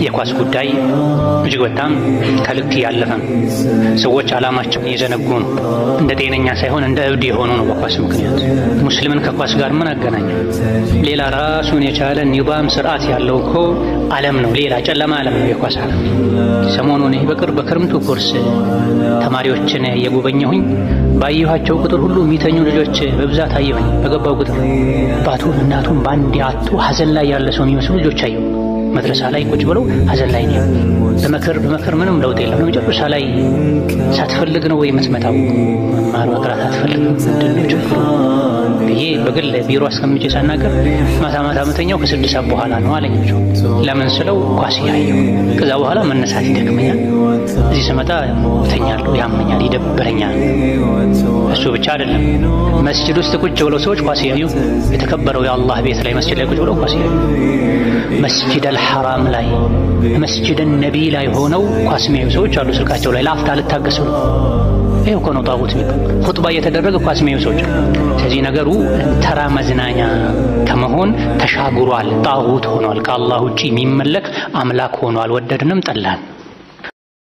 የኳስ ጉዳይ እጅግ በጣም ከልክ ያለፈ ነው። ሰዎች ዓላማቸውን የዘነጉ ነው። እንደ ጤነኛ ሳይሆን እንደ እብድ የሆኑ ነው በኳስ ምክንያት። ሙስሊምን ከኳስ ጋር ምን አገናኘው? ሌላ ራሱን የቻለ ኒዛም ስርዓት ያለው እኮ ዓለም ነው። ሌላ ጨለማ ዓለም ነው የኳስ ዓለም። ሰሞኑን በክረምቱ ኮርስ ተማሪዎችን እየጎበኘሁኝ ባየኋቸው ቁጥር ሁሉ የሚተኙ ልጆች በብዛት አየሁኝ። በገባው ቁጥር አባቱን እናቱን ባንድ ያጡ ሀዘን ላይ ያለ ሰው የሚመስሉ ልጆች አየሁ። መድረሳ ላይ ቁጭ ብለው ሀዘን ላይ ነው። በመከር ምንም ለውጥ የለም። መጨረሻ ላይ ሳትፈልግ ነው ወይ የምትመጣው? መማር መቅራት አትፈልግም? ምንድነው ችግሩ ብዬ በግል ቢሮ አስቀምጬ ሳናገር ማታ መተኛው ከ6 ሰዓት በኋላ ነው አለኛቸው። ለምን ስለው ኳስ ያየው። ከዛ በኋላ መነሳት ይደክመኛል፣ እዚህ ስመጣ እተኛለሁ፣ ያመኛል፣ ይደብረኛል። እሱ ብቻ አይደለም፣ መስጂድ ውስጥ ቁጭ ብለው ሰዎች ኳስ ያዩ፣ የተከበረው የአላህ ቤት ላይ መስጂድ ላይ ቁጭ ብለው ኳስ ያዩ፣ መስጂድ አልሐራም ላይ መስጂድ ነቢ ላይ ሆነው ኳስ የሚያዩ ሰዎች አሉ። ስልካቸው ላይ ለአፍታ ልታገሱ ነው። ይሄው እኮ ነው ጣዖት የሚባል ኹጥባ እየተደረገ ኳስ የሚያዩ ሰዎች። ስለዚህ ነገሩ ተራ መዝናኛ ከመሆን ተሻግሯል፣ ጣዖት ሆኗል። ከአላህ ውጪ የሚመለክ አምላክ ሆኗል። ወደድንም ጠላን።